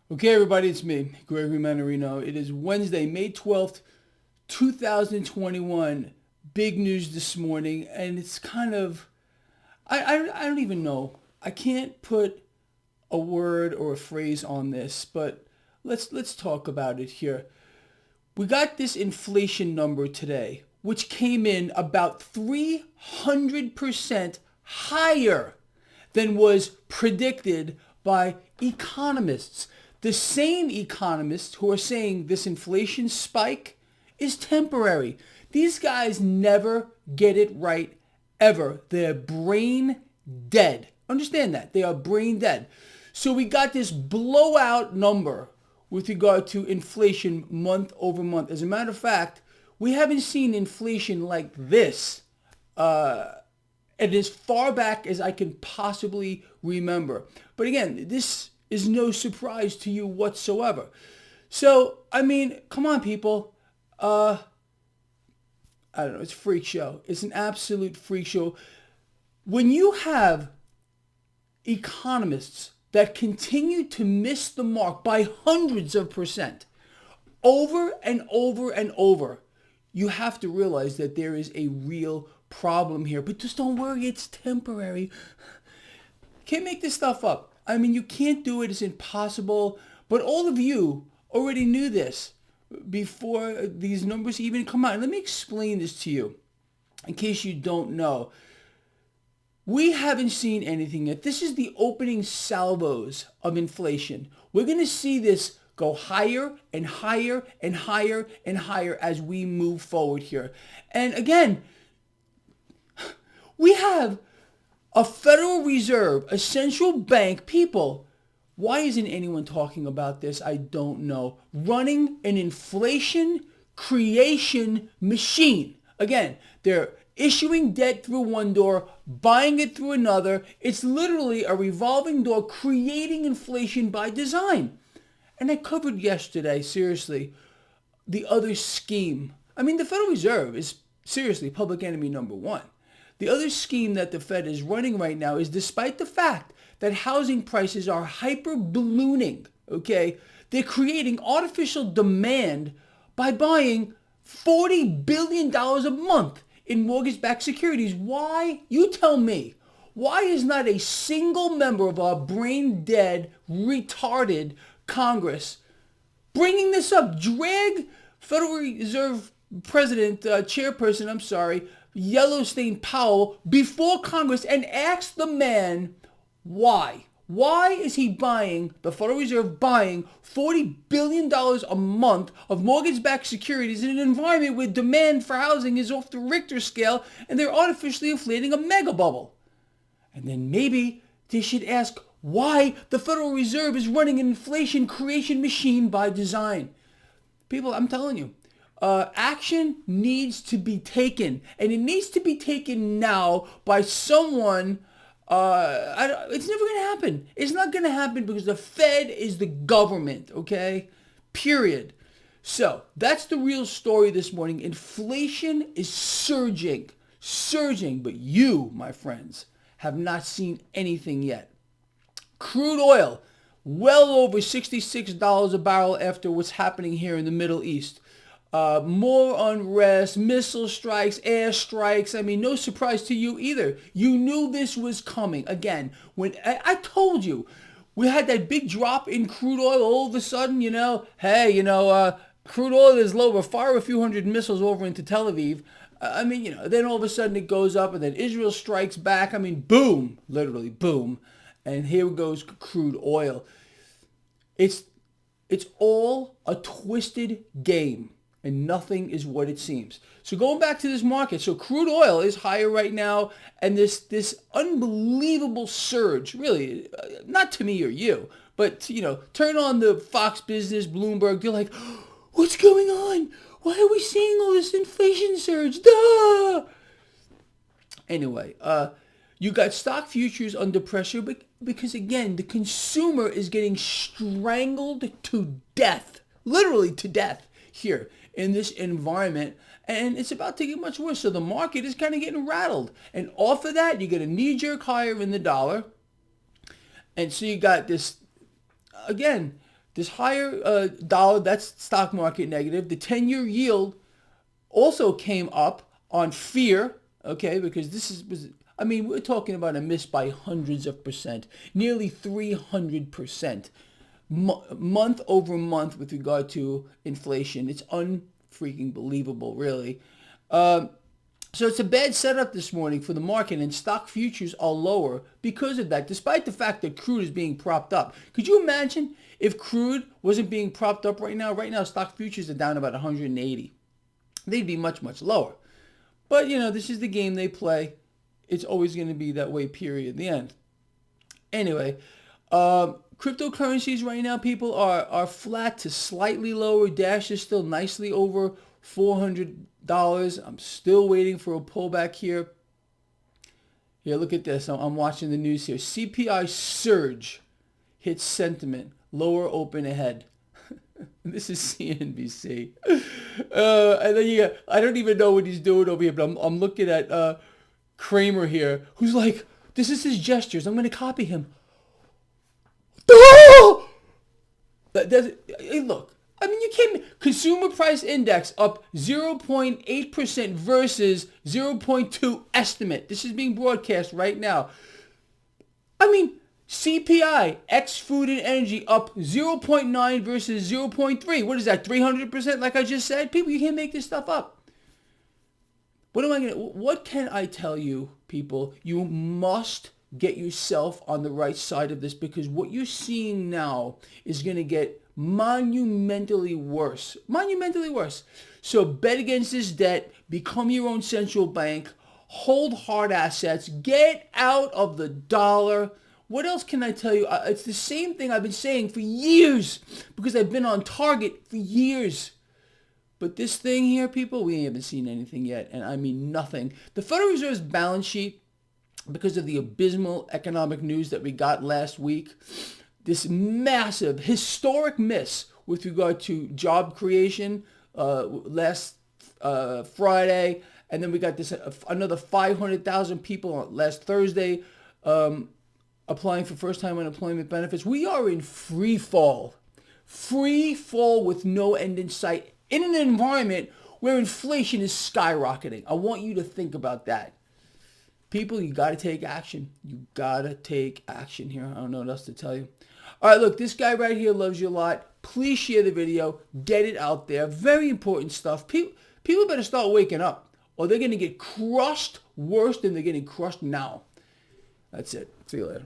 Okay, everybody, it's me, Gregory Mannarino. It is Wednesday, May 12th, 2021. Big news this morning, and it's kind of, I don't even know. I can't put a word or a phrase on this, but let's talk about it here. We got this inflation number today, which came in about 300% higher than was predicted by economists. The same economists who are saying this inflation spike is temporary. These guys never get it right, ever. They're brain dead. Understand that. They are brain dead. So we got this blowout number with regard to inflation month over month. As a matter of fact, we haven't seen inflation like this and as far back as I can possibly remember. But again, this is no surprise to you whatsoever. So, I mean, come on, people. I don't know. It's a freak show. It's an absolute freak show. When you have economists that continue to miss the mark by hundreds of percent over and over and over, you have to realize that there is a real problem here. But just don't worry, it's temporary. Can't make this stuff up. I mean, you can't do it. It's impossible. But all of you already knew this before these numbers even come out. Let me explain this to you in case you don't know. We haven't seen anything yet. This is the opening salvos of inflation. We're going to see this go higher and higher and higher and higher as we move forward here. And again, we have a Federal Reserve, a central bank, people. Why isn't anyone talking about this? I don't know. Running an inflation creation machine. Again, they're issuing debt through one door, buying it through another. It's literally a revolving door creating inflation by design. And I covered yesterday, seriously, the other scheme. I mean, the Federal Reserve is seriously public enemy number one. The other scheme that the Fed is running right now is, despite the fact that housing prices are hyper ballooning, okay, they're creating artificial demand by buying $40 billion a month in mortgage-backed securities. Why? You tell me. Why is not a single member of our brain-dead, retarded Congress bringing this up? Drag Federal Reserve President, Chairperson, Yellowstone Powell before Congress and ask the man why. Why is he buying, the Federal Reserve buying $40 billion a month of mortgage-backed securities in an environment where demand for housing is off the Richter scale and they're artificially inflating a mega bubble? And then maybe they should ask why the Federal Reserve is running an inflation creation machine by design. People, I'm telling you, action needs to be taken, and it needs to be taken now by someone. It's never going to happen. It's not going to happen because the Fed is the government, okay? Period. So that's the real story this morning. Inflation is surging, but you, my friends, have not seen anything yet. Crude oil, well over $66 a barrel after what's happening here in the Middle East. More unrest, missile strikes, air strikes. I mean, no surprise to you either. You knew this was coming. Again, when I told you, we had that big drop in crude oil all of a sudden, crude oil is low. We'll fire a few hundred missiles over into Tel Aviv. Then all of a sudden it goes up and then Israel strikes back. I mean, boom, literally boom. And here goes crude oil. It's all a twisted game. And nothing is what it seems. So going back to this market, so crude oil is higher right now, and this unbelievable surge, really, not to me or you, but, turn on the Fox Business, Bloomberg, you're like, what's going on? Why are we seeing all this inflation surge? Duh! Anyway, you got stock futures under pressure because, again, the consumer is getting strangled to death, literally to death here in this environment, and it's about to get much worse. So the market is kind of getting rattled, and off of that you get a knee-jerk higher in the dollar, and so you got this again This higher dollar, that's stock market negative. The 10-year yield also came up on fear, okay, because we're talking about a miss by hundreds of percent, nearly 300%, month over month with regard to inflation. It's unfreaking believable, really. So it's a bad setup this morning for the market, and stock futures are lower because of that, despite the fact that crude is being propped up. Could you imagine if crude wasn't being propped up right now? Right now, stock futures are down about 180. They'd be much, much lower. But, this is the game they play. It's always going to be that way, period. The end. Anyway, cryptocurrencies right now, people, are flat to slightly lower. Dash is still nicely over $400. I'm still waiting for a pullback here. Here, look at this. I'm watching the news here. CPI surge hits sentiment. Lower open ahead. This is CNBC. And then I don't even know what he's doing over here, but I'm looking at Kramer here, who's like, this is his gestures. I'm going to copy him. Hey, look. You can't. Consumer price index up 0.8% versus 0.2 estimate. This is being broadcast right now. CPI, ex food and energy, up 0.9 versus 0.3. What is that, 300%, like I just said? People, you can't make this stuff up. What can I tell you, people? You must get yourself on the right side of this, because what you're seeing now is going to get monumentally worse. Monumentally worse. So bet against this debt, become your own central bank, hold hard assets, get out of the dollar. What else can I tell you? It's the same thing I've been saying for years, because I've been on target for years. But this thing here, people, we haven't seen anything yet, and I mean nothing. The Federal Reserve's balance sheet, because of the abysmal economic news that we got last week, this massive, historic miss with regard to job creation last Friday, and then we got this another 500,000 people last Thursday applying for first-time unemployment benefits. We are in free fall with no end in sight in an environment where inflation is skyrocketing. I want you to think about that. People, you got to take action. You got to take action here. I don't know what else to tell you. All right, look, this guy right here loves you a lot. Please share the video. Get it out there. Very important stuff. People better start waking up, or they're going to get crushed worse than they're getting crushed now. That's it. See you later.